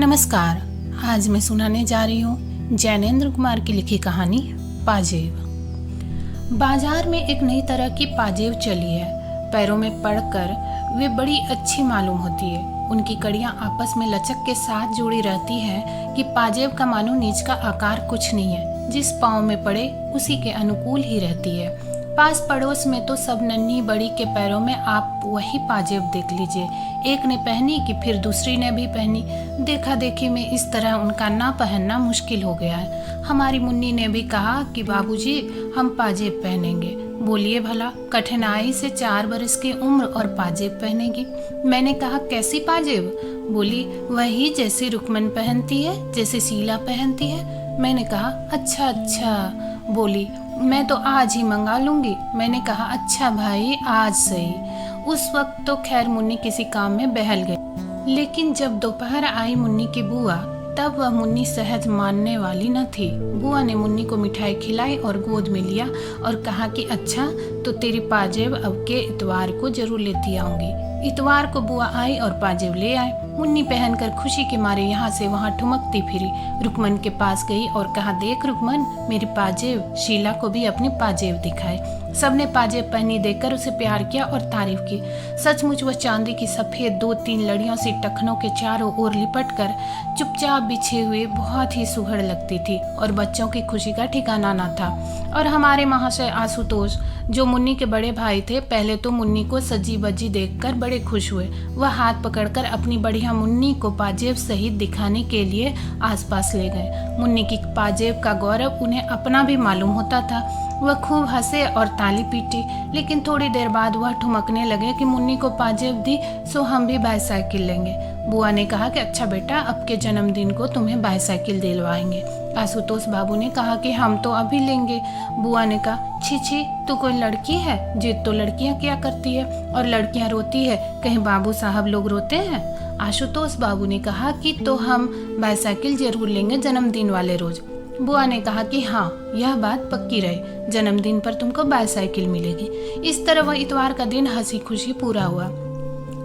नमस्कार। आज मैं सुनाने जा रही हूँ जैनेंद्र कुमार की लिखी कहानी पाजेब। बाजार में एक नई तरह की पाजेब चली है। पैरों में पड़कर वे बड़ी अच्छी मालूम होती है। उनकी कड़ियाँ आपस में लचक के साथ जुड़ी रहती है कि पाजेब का मानो नीच का आकार कुछ नहीं है, जिस पाँव में पड़े उसी के अनुकूल ही रहती है। पास पड़ोस में तो सब नन्ही बड़ी के पैरों में आप वही पाजेब देख लीजिए। एक ने पहनी कि फिर दूसरी ने भी पहनी। देखा देखी में इस तरह उनका ना पहनना मुश्किल हो गया है। हमारी मुन्नी ने भी कहा कि बाबूजी हम पाजेब पहनेंगे। बोलिए भला, कठिनाई से 4 बरस की उम्र और पाजेब पहनेगी। मैंने कहा कैसी पाजेब? बोली वही जैसी रुकमन पहनती है, जैसे शीला पहनती है। मैंने कहा अच्छा अच्छा। बोली मैं तो आज ही मंगा लूंगी। मैंने कहा अच्छा भाई आज सही। उस वक्त तो खैर मुन्नी किसी काम में बहल गई, लेकिन जब दोपहर आई मुन्नी की बुआ, तब वह मुन्नी सहज मानने वाली न थी। बुआ ने मुन्नी को मिठाई खिलाई और गोद में लिया और कहा कि अच्छा तो तेरी पाजेब अब के इतवार को जरूर लेती आऊंगी। इतवार को बुआ आई और पाजेब ले आए। मुन्नी पहनकर खुशी के मारे यहाँ से वहाँ ठुमकती फिरी। रुकमन के पास गई और कहा देख रुकमन मेरी पाजेब। शीला को भी अपनी पाजेब दिखाए। सबने पाजेब पहनी देखकर उसे प्यार किया और तारीफ की। सचमुच वह चांदी की सफेद 2-3 लड़ियों से टखनों के चारों ओर लिपट कर चुपचाप बिछे हुए बहुत ही सुघड़ लगती थी और बच्चों की खुशी का ठिकाना न था। और हमारे महाशय आशुतोष जो मुन्नी के बड़े भाई थे, पहले तो मुन्नी को सजी बजी देखकर बड़े खुश हुए। वह हाथ पकड़कर अपनी बढ़िया मुन्नी को पाजेब सहित दिखाने के लिए आसपास ले गए। मुन्नी की पाजेब का गौरव उन्हें अपना भी मालूम होता था। वह खूब हंसे और ताली पीटी, लेकिन थोड़ी देर बाद वह ठुमकने लगे कि मुन्नी को पाजेब दी सो हम भी बाईसाइकिल लेंगे। बुआ ने कहा कि अच्छा बेटा अब के जन्मदिन को तुम्हें बाईसाइकिल दिलवाएंगे। आशुतोष बाबू ने कहा कि हम तो अभी लेंगे। बुआ ने कहा छी छी तू कोई लड़की है? जिद तो लड़कियां क्या करती है, और लड़कियां रोती है, कहीं बाबू साहब लोग रोते हैं? आशुतोष बाबू ने कहा कि तो हम बाईसाइकिल जरूर लेंगे जन्मदिन वाले रोज। बुआ ने कहा कि हाँ यह बात पक्की रहे, जन्मदिन पर तुमको बाईसाइकिल मिलेगी। इस तरह वह इतवार का दिन हंसी खुशी पूरा हुआ।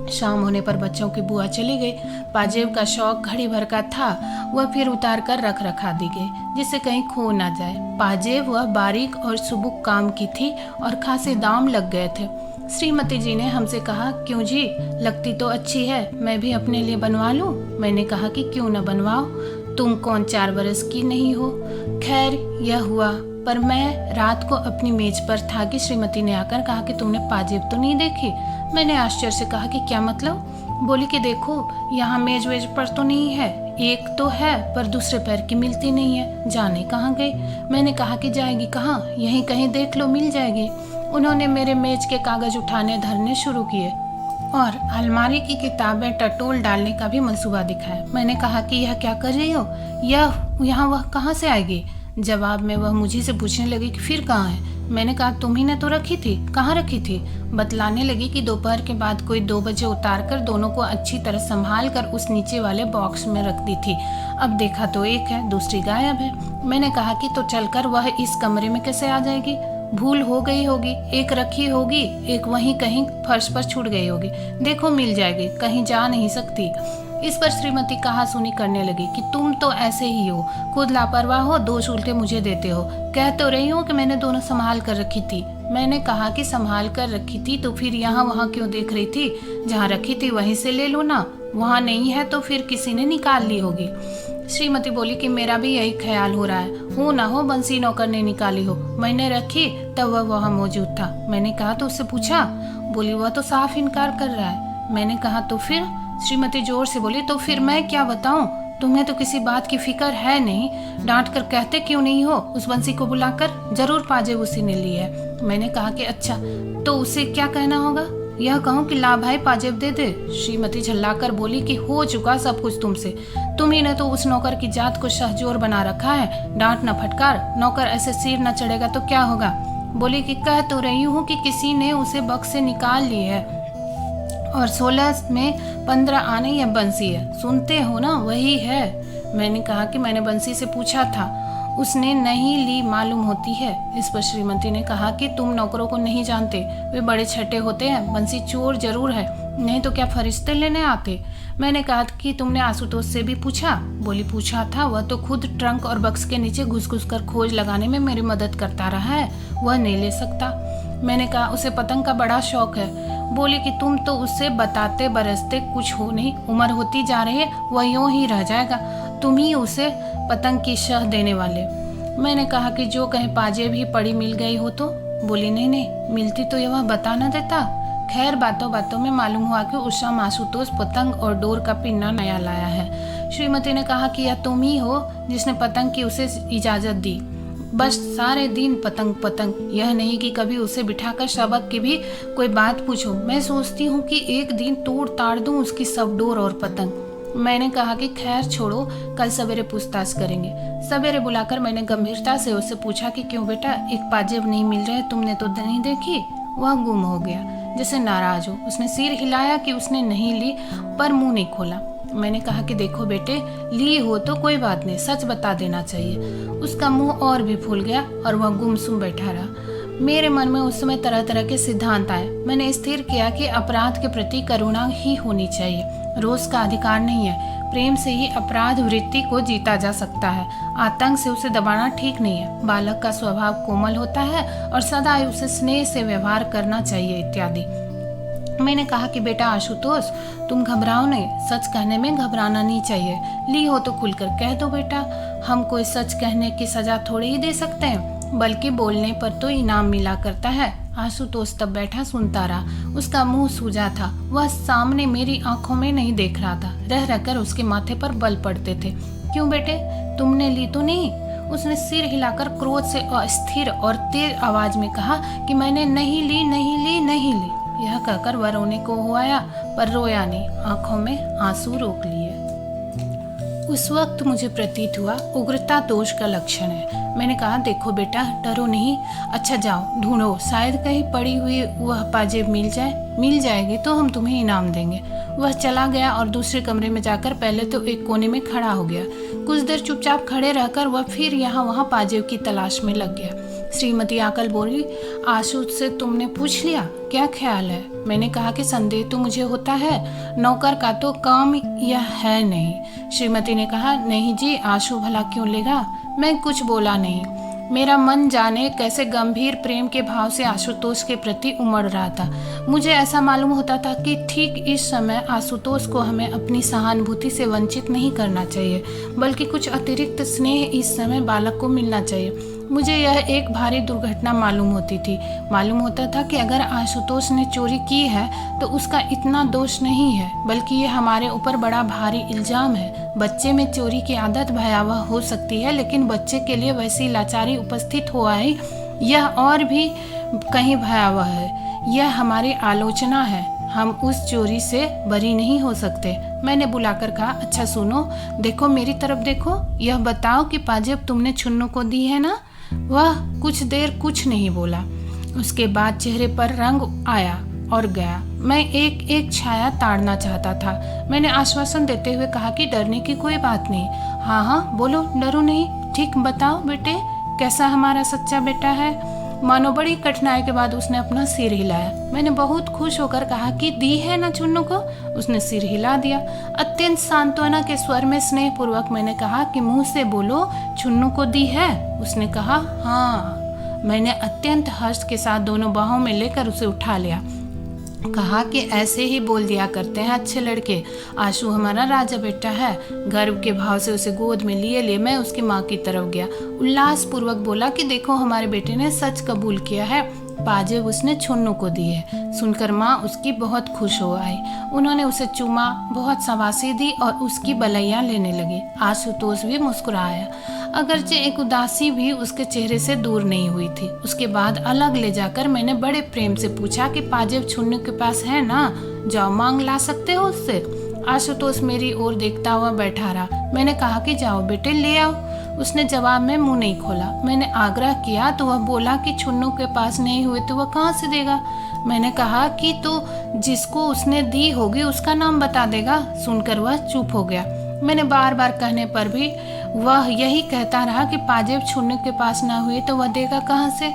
शाम होने पर बच्चों की बुआ चली गई। पाजेब का शौक घड़ी भर का था, वह फिर उतार कर रख रखा दी गई जिससे कहीं खो ना जाए। पाजेब वह बारीक और सुबुक काम की थी और खासे दाम लग गए थे। श्रीमती जी ने हमसे कहा क्यों जी, लगती तो अच्छी है, मैं भी अपने लिए बनवा लूं? मैंने कहा कि क्यों न बनवाओ, तुम कौन 4 बरस की नहीं हो। खैर यह हुआ, पर मैं रात को अपनी मेज पर था कि श्रीमती ने आकर कहा कि तुमने पाजेब तो नहीं देखी? मैंने आश्चर्य से कहा कि क्या मतलब? बोली कि देखो यहाँ मेज वेज पर तो नहीं है, एक तो है पर दूसरे पैर की मिलती नहीं है, जाने कहाँ गई। मैंने कहा कि जाएगी कहाँ, यहीं कहीं देख लो मिल जाएगी। उन्होंने मेरे मेज के कागज उठाने धरने शुरू किए और अलमारी की किताबें टटोल डालने का भी मंसूबा दिखाया। मैंने कहा कि यह क्या कर रही हो, यह यहाँ वह कहाँ से आएगी? जवाब में वह मुझे से पूछने लगी कि फिर कहाँ है। मैंने कहा तुम ही ने तो रखी थी। कहाँ रखी थी? बतलाने लगी कि दोपहर के बाद कोई 2 बजे उतार कर दोनों को अच्छी तरह संभाल कर उस नीचे वाले बॉक्स में रख दी थी। अब देखा तो एक है, दूसरी गायब है। मैंने कहा कि तो चलकर वह इस कमरे में कैसे आ जाएगी? भूल हो गई होगी, एक रखी होगी, एक वहीं कहीं फर्श पर छूट गई होगी। देखो मिल जाएगी, कहीं जा नहीं सकती। इस पर श्रीमती कहा सुनी करने लगी कि तुम तो ऐसे ही हो, खुद लापरवाह हो, दोष उल्टे मुझे देते हो। कह तो रही हो कि मैंने दोनों संभाल कर रखी थी। मैंने कहा कि संभाल कर रखी थी तो फिर यहाँ वहाँ क्यों देख रही थी? जहाँ रखी थी वहीं से ले लो ना। वहाँ नहीं है तो फिर किसी ने निकाल ली होगी। श्रीमती बोली कि मेरा भी यही ख्याल हो रहा है, हो ना हो बंसी नौकर ने निकाली हो। मैंने रखी तब वह वहाँ मौजूद था। मैंने कहा तो उससे पूछा? बोली वह तो साफ इनकार कर रहा है। मैंने कहा तो फिर? श्रीमती जोर से बोली तो फिर मैं क्या बताऊं, तुम्हें तो किसी बात की फिक्र है नहीं। डांट कर कहते क्यों नहीं हो उस बंसी को बुलाकर, जरूर पाजेब उसी ने ली है। मैंने कहा कि अच्छा तो उसे क्या कहना होगा? यह कहूँ कि ला भाई पाजेब दे दे। श्रीमती झल्लाकर बोली कि हो चुका सब कुछ तुमसे, तुम्ही ने तो उस नौकर की जात को शहजोर बना रखा है। डांट न फटकार, नौकर ऐसे सिर न चढ़ेगा तो क्या होगा? बोली कि कह तो रही हूँ कि किसी ने उसे बक्स से निकाल ली है और 16 में 15 आने या बंसी है, सुनते हो ना वही है। मैंने कहा कि मैंने बंसी से पूछा था, उसने नहीं ली मालूम होती है। इस पर श्रीमती ने कहा कि तुम नौकरों को नहीं जानते, वे बड़े छठे होते हैं, बंसी चोर जरूर है, नहीं तो क्या फरिश्ते लेने आते। मैंने कहा कि तुमने आशुतोष से भी पूछा? बोली पूछा था, वह तो खुद ट्रंक और बक्स के नीचे घुस घुस कर खोज लगाने में मेरी मदद करता रहा है, वह नहीं ले सकता। मैंने कहा उसे पतंग का बड़ा शौक है। बोली कि तुम तो उससे बताते बरसते कुछ हो नहीं, उम्र होती जा रही है, वह यूं ही रह जाएगा, तुम ही उसे पतंग की शह देने वाले। मैंने कहा कि जो कहीं पाजेब ही पड़ी मिल गई हो तो? बोली नहीं नहीं, मिलती तो यह बता न देता। खैर बातों बातों में मालूम हुआ कि उस शाम आशुतोष पतंग और डोर का पिन्ना नया लाया है। श्रीमती ने कहा कि यह तुम ही हो जिसने पतंग की उसे इजाजत दी। बस सारे दिन पतंग पतंग, यह नहीं कि कभी उसे बिठाकर सबक की भी कोई बात पूछो। मैं सोचती हूँ कि एक दिन तोड़ ताड़ दूँ उसकी सब डोर और पतंग। मैंने कहा कि खैर छोड़ो, कल सवेरे पूछताछ करेंगे। सवेरे बुलाकर मैंने गंभीरता से उससे पूछा कि क्यों बेटा, एक पाजेब नहीं मिल रहे, तुमने तो नहीं देखी? वह गुम हो गया, जैसे नाराज हो। उसने सिर हिलाया कि उसने नहीं ली, पर मुंह नहीं खोला। मैंने कहा कि देखो बेटे, ली हो तो कोई बात नहीं, सच बता देना चाहिए। उसका मुंह और भी फूल गया और वह गुमसुम बैठा रहा। मेरे मन में उस समय तरह तरह के सिद्धांत आए। मैंने स्थिर किया कि अपराध के प्रति करुणा ही होनी चाहिए, रोष का अधिकार नहीं है। प्रेम से ही अपराध वृत्ति को जीता जा सकता है, आतंक से उसे दबाना ठीक नहीं है। बालक का स्वभाव कोमल होता है और सदा उसे स्नेह से व्यवहार करना चाहिए इत्यादि। मैंने कहा कि बेटा आशुतोष, तुम घबराओ नहीं, सच कहने में घबराना नहीं चाहिए। ली हो तो खुलकर कह दो बेटा, हम कोई सच कहने की सजा थोड़ी ही दे सकते हैं, बल्कि बोलने पर तो इनाम मिला करता है। आशुतोष तब बैठा सुनता रहा, उसका मुंह सूजा था, वह सामने मेरी आंखों में नहीं देख रहा था। रह रहकर उसके माथे पर बल पड़ते थे। क्यों बेटे, तुमने ली तो नहीं? उसने सिर हिलाकर क्रोध से अस्थिर और तेज आवाज में कहा कि मैंने नहीं ली, नहीं ली, नहीं ली। यह कहकर वह रोने को हो आया, पर रोया नहीं, आंखों में आंसू रोक लिए। उस वक्त मुझे प्रतीत हुआ उग्रता दोष का लक्षण है। मैंने कहा देखो बेटा, डरो नहीं, अच्छा जाओ ढूंढो, शायद कहीं पड़ी हुई वह पाजेब मिल जाए। मिल जाएगी तो हम तुम्हें इनाम देंगे। वह चला गया और दूसरे कमरे में जाकर पहले तो एक कोने में खड़ा हो गया। कुछ देर चुपचाप खड़े रहकर वह फिर यहाँ वहाँ पाजेब की तलाश में लग गया। श्रीमती आकल बोली, आशु से तुमने पूछ लिया, क्या ख्याल है? मैंने कहा कि संदेह तो मुझे होता है, नौकर का तो काम यह है नहीं। श्रीमती ने कहा, नहीं जी, आशु भला क्यों लेगा? मैं कुछ बोला नहीं। मेरा मन जाने कैसे गंभीर प्रेम के भाव से आशुतोष के प्रति उमड़ रहा था। मुझे ऐसा मालूम होता था कि ठीक इस समय आशुतोष को हमें अपनी सहानुभूति से वंचित नहीं करना चाहिए, बल्कि कुछ अतिरिक्त स्नेह इस समय बालक को मिलना चाहिए। मुझे यह एक भारी दुर्घटना मालूम होती थी। मालूम होता था कि अगर आशुतोष ने चोरी की है तो उसका इतना दोष नहीं है, बल्कि ये हमारे ऊपर बड़ा भारी इल्जाम है। बच्चे में चोरी की आदत भयावह हो सकती है, लेकिन बच्चे के लिए वैसी लाचारी उपस्थित हो आई, यह और भी कहीं भयावह है। यह हमारी आलोचना है, हम उस चोरी से बरी नहीं हो सकते। मैंने बुलाकर कहा, अच्छा सुनो, देखो मेरी तरफ देखो, यह बताओ कि पाजेब तुमने छुन्नू को दी है ना? वह कुछ देर कुछ नहीं बोला। उसके बाद चेहरे पर रंग आया और गया। मैं एक एक छाया ताड़ना चाहता था। मैंने आश्वासन देते हुए कहा कि डरने की कोई बात नहीं। हाँ हाँ बोलो, डरो नहीं। ठीक बताओ बेटे, कैसा हमारा सच्चा बेटा है? मानो बड़ी कठिनाई के बाद उसने अपना सिर हिलाया। मैंने बहुत खुश होकर कहा कि दी है ना छुन्नू को? उसने सिर हिला दिया। अत्यंत सांत्वना के स्वर में स्नेह पूर्वक मैंने कहा कि मुंह से बोलो, छुन्नू को दी है? उसने कहा हाँ। मैंने अत्यंत हर्ष के साथ दोनों बाहों में लेकर उसे उठा लिया। कहा कि ऐसे ही बोल दिया करते हैं अच्छे लड़के, आशु हमारा राजा बेटा है। गर्व के भाव से उसे गोद में लिए मैं उसकी माँ की तरफ गया। उल्लास पूर्वक बोला कि देखो हमारे बेटे ने सच कबूल किया है, पाजेब उसने छुन्नू को दी है। सुनकर माँ उसकी बहुत खुश हो आई। उन्होंने उसे चूमा, बहुत शाबाशी दी और उसकी बलैया लेने लगी। आशुतोष भी मुस्कुराया, अगरचे एक उदासी भी उसके चेहरे से दूर नहीं हुई थी। उसके बाद अलग ले जाकर मैंने बड़े प्रेम से पूछा कि पाजेब छुन्नू के पास है ना? जाओ मांग ला सकते हो उससे। आशुतोष मेरी ओर देखता हुआ बैठा रहा। मैंने कहा कि जाओ बेटे ले आओ। उसने जवाब में मुंह नहीं खोला। मैंने आग्रह किया तो वह बोला कि छुन्नू के पास नहीं हुए तो वह कहाँ से देगा? मैंने कहा कि तो जिसको उसने दी होगी उसका नाम बता देगा। सुनकर वह चुप हो गया। मैंने बार बार कहने पर भी वह यही कहता रहा कि पाजेब छुन्नू के पास ना हुए तो वह देगा कहाँ से?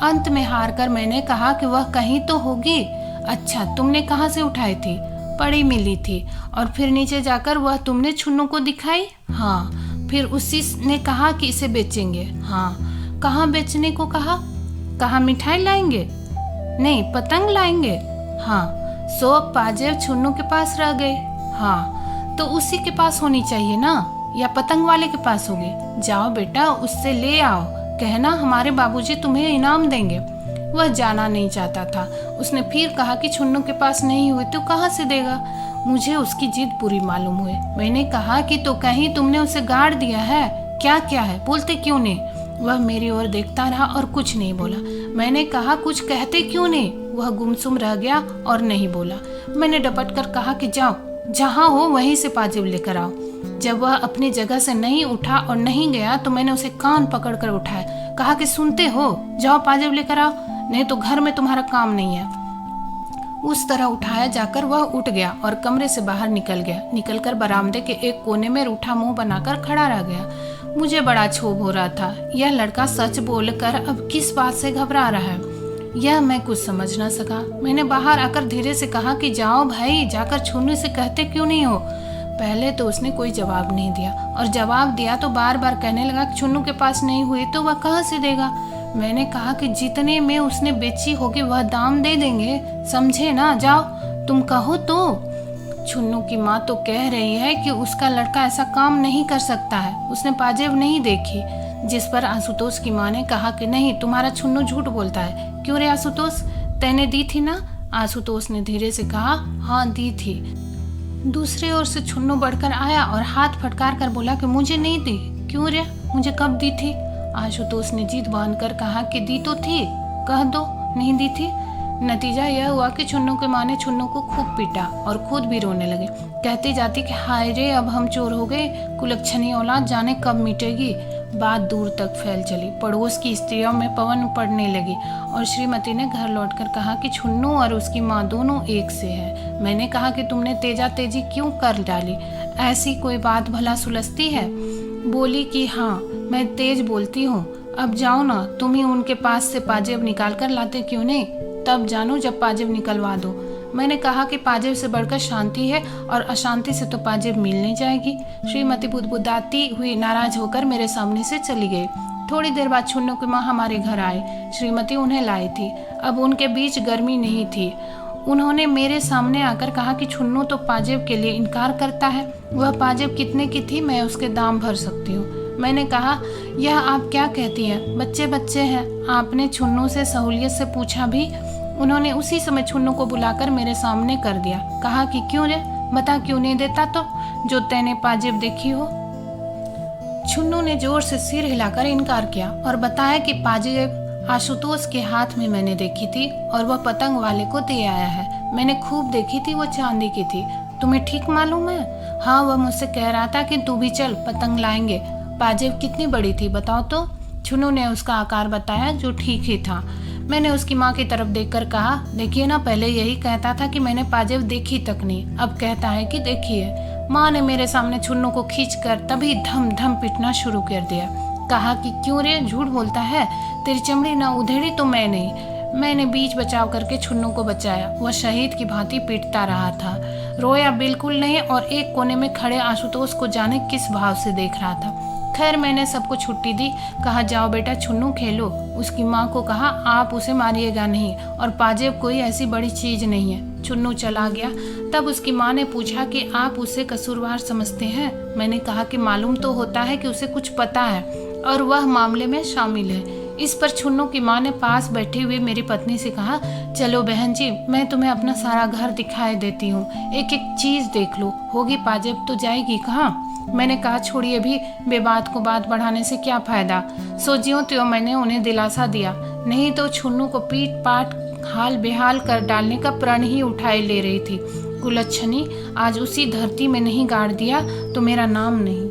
अंत में हार कर मैंने कहा कि वह कहीं तो होगी। अच्छा, तुमने कहाँ से उठाई थी? पड़ी मिली थी। और फिर नीचे जाकर वह तुमने छुन्नू को दिखाई? हाँ। फिर उसी ने कहा कि इसे बेचेंगे? हाँ। कहाँ बेचने को कहा? कहाँ मिठाई लाएंगे? नहीं, पतंग लाएंगे? हाँ। सो पाजेब छुन्नू के पास रह गए? हाँ। तो उसी के पास होनी चाहिए ना, या पतंग वाले के पास होगी? जाओ बेटा, उससे ले आओ, कहना हमारे बाबूजी तुम्हें इनाम देंगे। वह जाना नहीं चाहता था। उसने फिर कहा कि छुन्नू के पास नहीं हुए तो कहाँ से देगा? मुझे उसकी जिद पूरी मालूम हुई। मैंने कहा कि तो कहीं तुमने उसे गाड़ दिया है? क्या क्या है, बोलते क्यों नहीं? वह मेरी ओर देखता रहा और कुछ नहीं बोला। मैंने कहा कुछ कहते क्यों नहीं? वह गुमसुम रह गया और नहीं बोला। मैंने डपट कर कहा कि जाओ, जहाँ हो वहीं से पाजेब लेकर आओ। जब वह अपनी जगह से नहीं उठा और नहीं गया तो मैंने उसे कान पकड़कर उठाया, कहा कि सुनते हो, जाओ पाजेब लेकर आओ, नहीं तो घर में तुम्हारा काम नहीं है। उस तरह उठाया जाकर वह उठ गया और कमरे से बाहर निकल गया। निकलकर बरामदे के एक कोने में रूठा मुंह बनाकर खड़ा रह गया। मुझे बड़ा क्षोभ हो रहा था। यह लड़का सच बोलकर अब किस बात से घबरा रहा है, यह मैं कुछ समझ न सका। मैंने बाहर आकर धीरे से कहा कि जाओ भाई, जाकर छुन्नू से कहते क्यों नहीं हो? पहले तो उसने कोई जवाब नहीं दिया, और जवाब दिया तो बार बार कहने लगा कि छुन्नू के पास नहीं हुई तो वह कहाँ से देगा? मैंने कहा कि जितने में उसने बेची होगी वह दाम दे देंगे, समझे ना? जाओ, तुम कहो तो। छुन्नू की माँ तो कह रही है कि उसका लड़का ऐसा काम नहीं कर सकता है, उसने पाजेब नहीं देखी। जिस पर आशुतोष की माँ ने कहा कि नहीं, तुम्हारा छुन्नू झूठ बोलता है। क्यों रे आशुतोष, तैने दी थी ना? आशुतोष ने धीरे से कहा, हाँ दी थी। दूसरी ओर से छुन्नू बढ़कर आया और हाथ फटकार कर बोला कि मुझे नहीं दी। क्यों रे, मुझे कब दी थी? आशुतोष ने जिद बांधकर कहा कि दी तो थी, कह दो नहीं दी थी। नतीजा यह हुआ कि छुन्नू की माँ ने छुन्नू को खूब पीटा और खुद भी रोने लगे। कहती जाती कि हाय रे, अब हम चोर हो गए, कुलच्छनी औलाद जाने कब मिटेगी। बात दूर तक फैल चली। पड़ोस की स्त्रियों में पवन पड़ने लगी और श्रीमती ने घर लौटकर कहा कि छुन्नू और उसकी माँ दोनों एक से है। मैंने कहा कि तुमने तेजा तेजी क्यों कर डाली, ऐसी कोई बात भला सुलझती है? बोली कि हाँ, मैं तेज बोलती हूँ। अब जाओ ना, तुम ही उनके पास से पाजेब निकाल कर लाते क्यों नहीं? तब जानू जब पाजेब निकलवा दो। मैंने कहा कि पाजेब से बढ़कर शांति है और अशांति से तो पाजेब मिल नहीं जाएगी। श्रीमती बुदबुदाती हुई नाराज होकर मेरे सामने से चली गई। थोड़ी देर बाद छुन्नू की माँ हमारे घर आए। श्रीमती उन्हें लाई थी। अब उनके बीच गर्मी नहीं थी। उन्होंने मेरे सामने आकर कहा कि छुन्नू तो पाजेब के लिए इनकार करता है। वह पाजेब कितने की थी, मैं उसके दाम भर सकती हूँ। मैंने कहा, यह आप क्या कहती हैं? बच्चे बच्चे हैं। आपने छुन्नू से सहूलियत से पूछा भी? उन्होंने उसी समय छुन्नू को बुलाकर मेरे सामने कर दिया। कहा कि क्यों रे, बता क्यों नहीं देता तो, जो तैने पाजेब देखी हो? छुन्नू ने जोर से सिर हिलाकर इनकार किया और बताया कि पाजेब आशुतोष के हाथ में मैंने देखी थी और वह पतंग वाले को दे आया है। मैंने खूब देखी थी, वो चांदी की थी। तुम्हें ठीक मालूम है? हाँ, वह मुझसे कह रहा था कि तू भी चल, पतंग लाएंगे। पाजेब कितनी बड़ी थी बताओ तो? छुन्नू ने उसका आकार बताया जो ठीक ही था। मैंने उसकी माँ की तरफ देखकर कहा, देखिए ना, पहले यही कहता था कि मैंने पाजेब देखी तक नहीं, अब कहता है कि देखी है। माँ ने मेरे सामने छुन्नू को खींचकर तभी धम धम पीटना शुरू कर दिया। कहा कि क्यों रे, झूठ बोलता है, तेरी चमड़ी ना उधेड़ी तो मैं नहीं। मैंने बीच बचाव करके छुन्नू को बचाया। वह शहीद की भांति पीटता रहा था, रोया बिल्कुल नहीं और एक कोने में खड़े आशुतोष को जाने किस भाव से देख रहा था। खैर, मैंने सबको छुट्टी दी। कहा, जाओ बेटा, छुन्नू खेलो। उसकी माँ को कहा, आप उसे मारिएगा नहीं, और पाजेब कोई ऐसी बड़ी चीज नहीं है। छुन्नू चला गया। तब उसकी माँ ने पूछा कि आप उसे कसूरवार समझते हैं? मैंने कहा कि मालूम तो होता है कि उसे कुछ पता है और वह मामले में शामिल है। इस पर छुन्नू की माँ ने पास बैठी हुई मेरी पत्नी से कहा, चलो बहन जी, मैं तुम्हें अपना सारा घर दिखाई देती हूँ, एक एक चीज देख लो, होगी पाजेब तो जाएगी कहाँ? मैंने कहा, छोड़िए भी, बेबात को बात बढ़ाने से क्या फायदा। सोचियो तो मैंने उन्हें दिलासा दिया, नहीं तो छुन्नू को पीट पाट हाल बेहाल कर डालने का प्रण ही उठाए ले रही थी। कुलच्छनी, आज उसी धरती में नहीं गाड़ दिया तो मेरा नाम नहीं।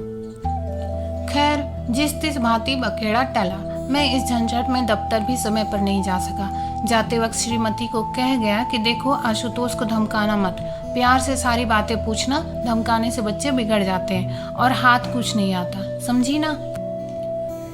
खैर, जिस तिस भांति बखेड़ा टला। मैं इस झंझट में दफ्तर भी समय पर नहीं जा सका। जाते वक्त श्रीमती को कह गया कि देखो, आशुतोष को धमकाना मत, प्यार से सारी बातें पूछना, धमकाने से बच्चे बिगड़ जाते हैं और हाथ कुछ नहीं आता, समझी ना?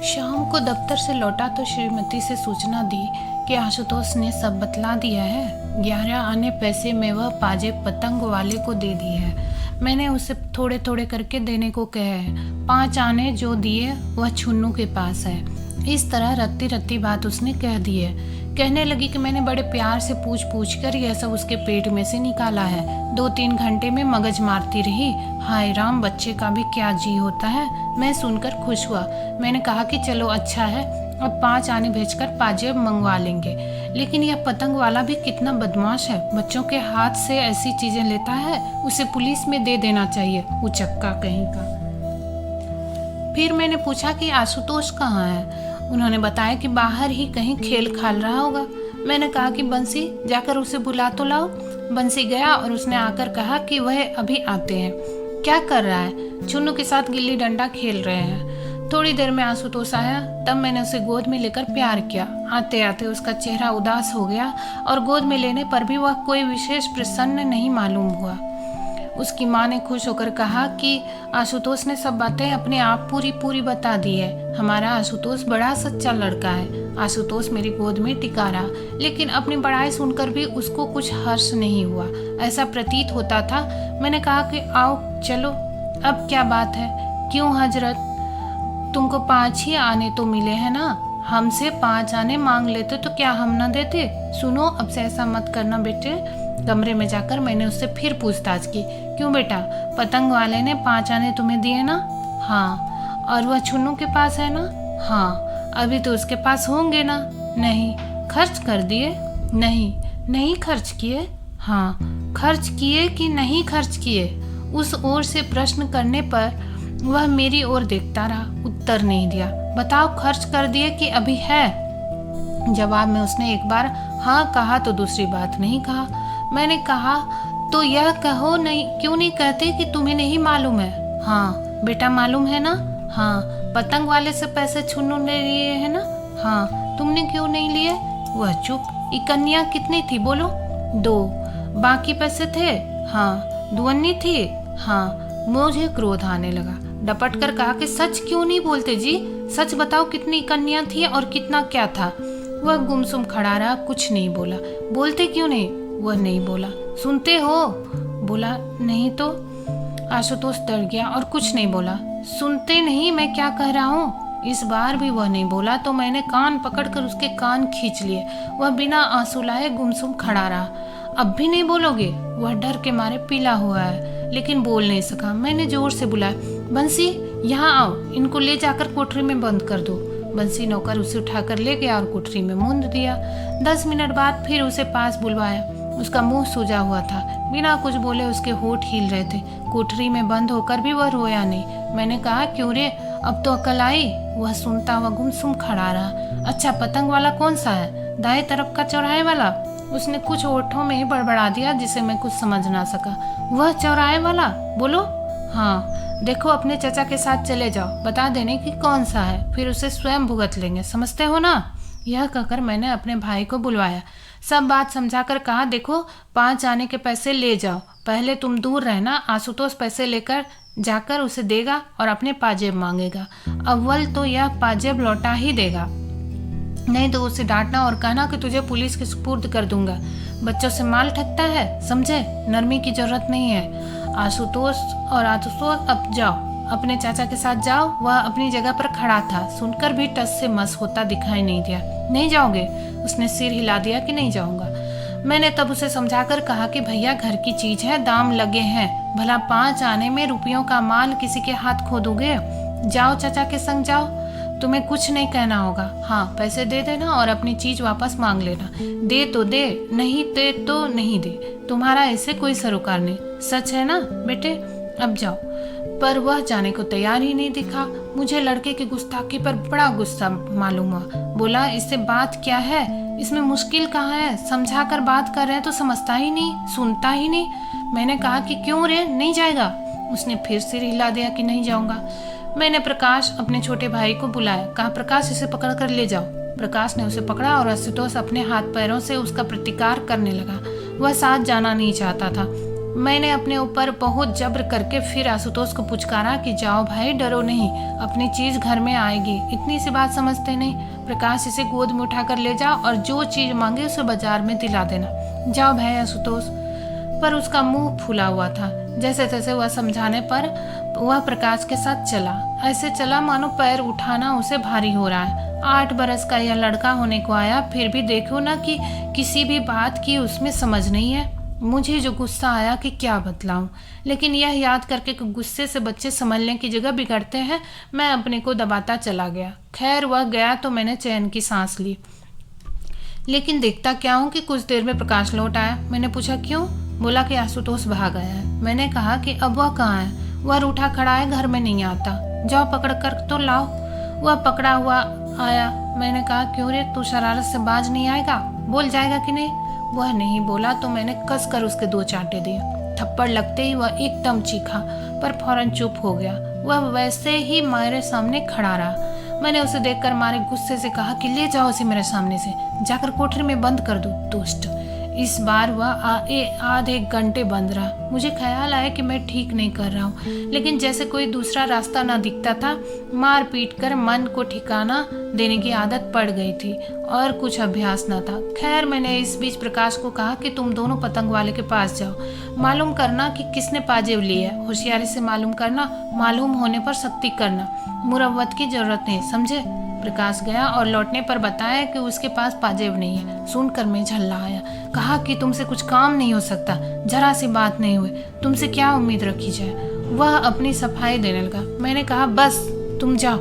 शाम को दफ्तर से लौटा तो श्रीमती से सूचना दी कि आशुतोष ने सब बतला दिया है। 11 आने पैसे में वह पाजेब पतंग वाले को दे दी है। मैंने उसे थोड़े थोड़े करके देने को कहा है। 5 आने जो दिए वह छुन्नू के पास है। इस तरह रत्ती रत्ती बात उसने कह दी है। कहने लगी कि मैंने बड़े प्यार से पूछ पूछ कर यह सब उसके पेट में से निकाला है। 2-3 घंटे में मगज मारती रही। हाय राम, बच्चे का भी क्या जी होता है। मैं सुनकर खुश हुआ। मैंने कहा कि चलो अच्छा है, अब 5 आने भेजकर पाजेब मंगवा लेंगे। लेकिन यह पतंग वाला भी कितना बदमाश है, बच्चों के हाथ से ऐसी चीजें लेता है। उसे पुलिस में दे देना चाहिए, उचक्का कहीं का। फिर मैंने पूछा कि आशुतोष कहाँ है। उन्होंने बताया कि बाहर ही कहीं खेल खाल रहा होगा। मैंने कहा कि बंसी, जाकर उसे बुला तो लाओ। बंसी गया और उसने आकर कहा कि वह अभी आते हैं। क्या कर रहा है? छुन्नू के साथ गिल्ली डंडा खेल रहे हैं। थोड़ी देर में आशुतोष आया, तब मैंने उसे गोद में लेकर प्यार किया। आते आते उसका चेहरा उदास हो गया और गोद में लेने पर भी वह कोई विशेष प्रसन्न नहीं मालूम हुआ। उसकी माँ ने खुश होकर कहा कि आशुतोष ने सब बातें अपने आप पूरी बता दी है। हमारा आशुतोष बड़ा सच्चा लड़का है। आशुतोष मेरी गोद में टिका रहा, लेकिन अपनी बड़ाई सुनकर भी उसको कुछ हर्ष नहीं हुआ, ऐसा प्रतीत होता था। मैंने कहा कि आओ चलो, अब क्या बात है? क्यों हजरत, तुमको 5 ही आने तो मिले हैं ना? हमसे 5 आने मांग लेते तो क्या हम ना देते? सुनो, अब से ऐसा मत करना बेटे। कमरे में जाकर मैंने उससे फिर पूछताछ की। क्यों बेटा, पतंग वाले ने 5 आने तुम्हें दिए ना? हाँ। और वह छुन्नू के पास है ना? हाँ। अभी तो उसके पास होंगे ना? नहीं। खर्च कर दिए? नहीं खर्च किए। हाँ। खर्च किए कि नहीं खर्च किए? उस ओर से प्रश्न करने पर वह मेरी ओर देखता रहा, उत्तर नहीं दिया। बताओ, खर्च कर दिए कि अभी है? जवाब में उसने एक बार हाँ कहा तो दूसरी बात नहीं कहा। मैंने कहा तो यह कहो, नहीं क्यों नहीं कहते कि तुम्हें नहीं मालूम है? हाँ बेटा, मालूम है ना? हाँ। पतंग वाले से पैसे छुन्नू ने लिए है ना? हाँ। तुमने क्यों नहीं लिए? वह चुप। इकन्या कितनी थी बोलो? 2। बाकी पैसे थे? हाँ। दुअन्नी थी? हाँ। मुझे क्रोध आने लगा। डपट कर कहा कि सच क्यों नहीं बोलते जी? सच बताओ, कितनी कन्या थी और कितना क्या था? वह गुमसुम खड़ा रहा, कुछ नहीं बोला। बोलते क्यों नहीं? वह नहीं बोला। सुनते हो? बोला नहीं तो। आशुतोष डर गया और कुछ नहीं बोला। सुनते नहीं मैं क्या कह रहा हूँ? इस बार भी वह नहीं बोला तो मैंने कान पकड़कर उसके कान खींच लिए। वह बिना आंसू लाए गुमसुम खड़ा रहा। अब भी नहीं बोलोगे? वह डर के मारे पीला हुआ है, लेकिन बोल नहीं सका। मैंने जोर से बुलाया, बंसी यहाँ आओ, इनको ले जाकर कोठरी में बंद कर दो। बंसी नौकर उसे उठाकर ले गया और कोठरी में मूंद दिया। 10 मिनट बाद फिर उसे पास बुलवाया। उसका मुंह सूजा हुआ था, बिना कुछ बोले उसके होठ हिल रहे थे। कोठरी में बंद होकर भी वह रोया नहीं। मैंने कहा, क्यों रे, अब तो अकल आई? वह सुनता हुआ गुमसुम खड़ा रहा। अच्छा, पतंग वाला कौन सा है? दाएं तरफ का चौराहे वाला? उसने कुछ होठों में ही बड़बड़ा दिया जिसे मैं कुछ समझ ना सका। वह चौराहे वाला? बोलो। हाँ। देखो, अपने चाचा के साथ चले जाओ, बता देने कि कौन सा है, फिर उसे स्वयं भुगत लेंगे, समझते हो ना? यह कहकर मैंने अपने भाई को बुलवाया। सब बात समझाकर कहा, देखो 5 आने के पैसे ले जाओ, पहले तुम दूर रहना। आशुतोष पैसे लेकर जाकर उसे देगा और अपने पाजेब मांगेगा। अव्वल तो यह पाजेब लौटा ही देगा, नहीं तो उसे डांटना और कहना कि तुझे पुलिस के सुपुर्द कर दूंगा। बच्चों से माल ठगता है, समझे? नरमी की जरूरत नहीं है। आशुतोष, अब जाओ, अपने चाचा के साथ जाओ। वह अपनी जगह पर खड़ा था, सुनकर भी टस से मस होता दिखाई नहीं दिया। नहीं जाओगे? उसने सिर हिला दिया कि नहीं जाऊंगा। मैंने तब उसे समझाकर कहा कि भैया, घर की चीज है, दाम लगे हैं, भला 5 आने में रुपयों का माल किसी के हाथ खो दोगे? जाओ, चाचा के संग जाओ, तुम्हें कुछ नहीं कहना होगा। हाँ, पैसे दे देना और अपनी चीज वापस मांग लेना। दे तो दे, नहीं दे तो नहीं दे, तुम्हारा ऐसे कोई सरोकार नहीं। सच है ना बेटे? अब जाओ। पर वह जाने को तैयार ही नहीं दिखा। मुझे लड़के की गुस्ताखी पर बड़ा गुस्सा मालूम हुआ। बोला, इससे बात क्या है? इसमें मुश्किल कहाँ है? समझा कर बात कर रहे हैं तो समझता ही नहीं, सुनता ही नहीं। मैंने कहा कि क्यों रे, नहीं जाएगा? उसने फिर सिर हिला दिया कि नहीं जाऊंगा। मैंने प्रकाश, अपने छोटे भाई को बुलाया। कहा, प्रकाश, इसे पकड़ कर ले जाओ। प्रकाश ने उसे पकड़ा और आशुतोष अपने हाथ पैरों से उसका प्रतिकार करने लगा। वह साथ जाना नहीं चाहता था। मैंने अपने ऊपर बहुत जब्र करके फिर आशुतोष को पुचकारा कि जाओ भाई, डरो नहीं, अपनी चीज घर में आएगी, इतनी सी बात समझते नहीं। प्रकाश इसे गोद में उठाकर ले जाओ और जो चीज मांगे उसे बाजार में दिला देना। जाओ भाई आशुतोष। पर उसका मुंह फूला हुआ था। जैसे तैसे वह समझाने पर वह प्रकाश के साथ चला। ऐसे चला मानो पैर उठाना उसे भारी हो रहा है। 8 बरस का यह लड़का होने को आया, फिर भी देखो ना कि किसी भी बात की उसमें समझ नहीं है। मुझे जो गुस्सा आया कि क्या बतलाऊं, लेकिन यह याद करके कि गुस्से से बच्चे संभलने की जगह बिगड़ते हैं, मैं अपने को दबाता चला गया। खैर वह गया तो मैंने चैन की सांस ली। लेकिन देखता क्या हूँ कि कुछ देर में प्रकाश लौट आया। मैंने पूछा क्यों? बोला कि आशुतोष भाग गया है। मैंने कहा कि अब वह कहाँ है? वह रूठा खड़ा है, घर में नहीं आता। जाओ पकड़ कर तो लाओ। वह पकड़ा हुआ आया। मैंने कहा क्यों रे, तू शरारत से बाज नहीं आएगा? बोल जाएगा कि नहीं? वह नहीं बोला तो मैंने कस कर उसके 2 चांटे दिए। थप्पड़ लगते ही वह एकदम चीखा, पर फौरन चुप हो गया। वह वैसे ही मेरे सामने खड़ा रहा। मैंने उसे देखकर मारे गुस्से से कहा कि ले जाओ उसे मेरे सामने से, जाकर कोठरी में बंद कर दो, दुष्ट। इस बार वह आधे घंटे बंद रहा। मुझे ख्याल आया कि मैं ठीक नहीं कर रहा हूँ, लेकिन जैसे कोई दूसरा रास्ता ना दिखता था। मार पीट कर मन को ठिकाना देने की आदत पड़ गई थी और कुछ अभ्यास न था। खैर मैंने इस बीच प्रकाश को कहा कि तुम दोनों पतंग वाले के पास जाओ, मालूम करना कि किसने पाजेब ली है। होशियारी से मालूम करना, मालूम होने पर सख्ती करना, मुरव्वत की जरूरत नहीं, समझे? प्रकाश गया और लौटने पर बताया कि उसके पास पाजेब नहीं है। सुनकर मैं झल्ला आया। कहा कि तुमसे कुछ काम नहीं हो सकता, जरा सी बात नहीं हुई, तुमसे क्या उम्मीद रखी जाए? वह अपनी सफाई देने लगा। मैंने कहा बस तुम जाओ।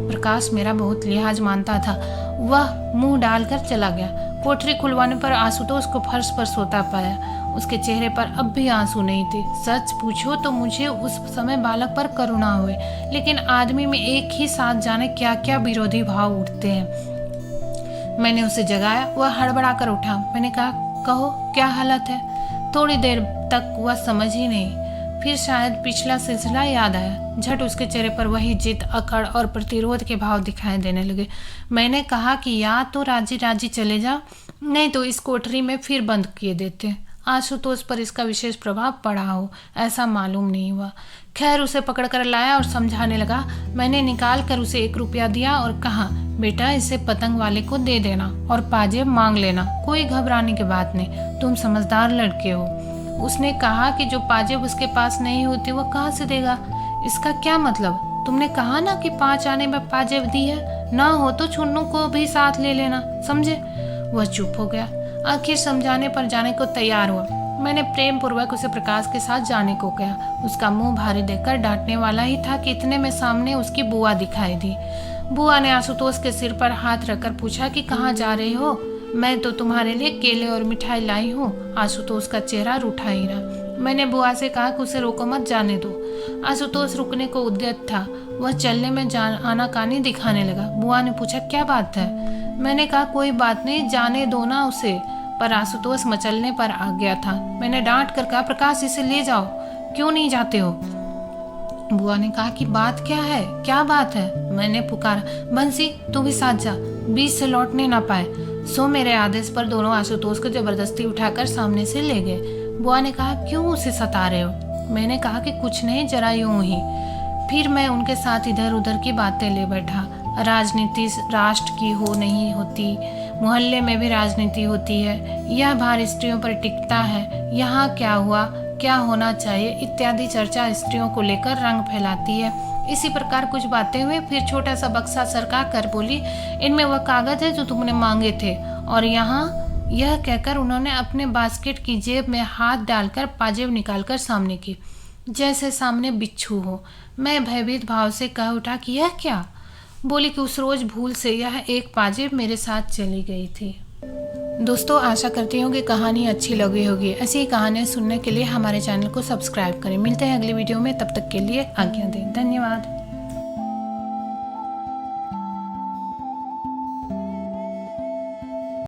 प्रकाश मेरा बहुत लिहाज मानता था। वह मुंह डालकर चला गया। कोठरी खुलवाने पर आशुतोष को फर्श पर सोता पाया। उसके चेहरे पर अब भी आंसू नहीं थे। सच पूछो तो मुझे उस समय बालक पर करुणा हुई, लेकिन आदमी में एक ही साथ जाने क्या क्या विरोधी भाव उठते हैं। मैंने उसे जगाया। वह हड़बड़ा कर उठा। मैंने कहा कहो क्या हालत है? थोड़ी देर तक वह समझ ही नहीं। फिर शायद पिछला सिलसिला याद आया। झट उसके चेहरे पर वही जिद, अकड़ और प्रतिरोध के भाव दिखाई देने लगे। मैंने कहा कि या तो राजी राजी चले जाओ, नहीं तो इस कोठरी में फिर बंद किए देते। आशुतोष पर इसका विशेष प्रभाव पड़ा हो ऐसा मालूम नहीं हुआ। खैर उसे पकड़कर लाया और समझाने लगा। मैंने निकाल कर उसे 1 रुपया दिया और कहा बेटा इसे पतंग वाले को दे देना और पाजेब मांग लेना, कोई घबराने की बात नहीं, तुम समझदार लड़के हो। उसने कहा कि जो पाजेब उसके पास नहीं होती वो कहाँ से देगा? इसका क्या मतलब? तुमने कहा ना कि 5 आने में पाजेब दी है, ना हो तो छुन्नू को भी साथ ले लेना, समझे? वह चुप हो गया। आखिर समझाने पर जाने को तैयार हुआ। मैंने प्रेम पूर्वक उसे प्रकाश के साथ जाने को कहा। उसका मुंह भारी देखकर डांटने वाला ही था कि इतने में सामने उसकी बुआ दिखाई दी। बुआ ने आशुतोष के सिर पर हाथ रखकर पूछा कि कहाँ जा रहे हो? मैं तो तुम्हारे लिए केले और मिठाई लाई हूँ। आशुतोष का चेहरा रूठा ही रहा। मैंने बुआ से कहा कि उसे रोको मत, जाने दो। आशुतोष रुकने को उद्यत था। वह चलने में आनाकानी दिखाने लगा। बुआ ने पूछा क्या बात है? मैंने कहा कोई बात नहीं, जाने दो ना उसे। पर आशुतोष मचलने पर आ गया था। मैंने डांट कर कहा प्रकाश इसे ले जाओ। क्यों नहीं जाते हो? बुआ ने कहा कि बात क्या है? क्या बात है? मैंने पुकारा बंसी तू भी साथ जा, बीच से लौटने ना पाए। सो मेरे आदेश पर दोनों आशुतोष को जबरदस्ती उठाकर सामने से ले गए। बुआ ने कहा क्यों उसे सता रहे हो? मैंने कहा कि कुछ नहीं, जरा यूं ही। फिर मैं उनके साथ इधर उधर की बातें ले बैठा। राजनीति राष्ट्र की हो नहीं होती, मोहल्ले में भी राजनीति होती है, यह भार स्त्रियों पर टिकता है, यहाँ क्या हुआ, क्या होना चाहिए इत्यादि चर्चा स्त्रियों को लेकर रंग फैलाती है। इसी प्रकार कुछ बातें हुए। फिर छोटा सा बक्सा सरका कर बोली इनमें वह कागज है जो तुमने मांगे थे, और यहाँ यह कहकर उन्होंने अपने बास्केट की जेब में हाथ डालकर पाजेब निकालकर सामने की, जैसे सामने बिच्छू हो। मैं भयभीत भाव से कह उठा कि यह क्या? बोली कि उस रोज भूल से यह एक पाजेब मेरे साथ चली गई थी। दोस्तों आशा करती हूँ कि कहानी अच्छी लगी होगी। ऐसी ही कहानियाँ सुनने के लिए हमारे चैनल को सब्सक्राइब करें। मिलते हैं अगली वीडियो में, तब तक के लिए आज्ञा दें। धन्यवाद।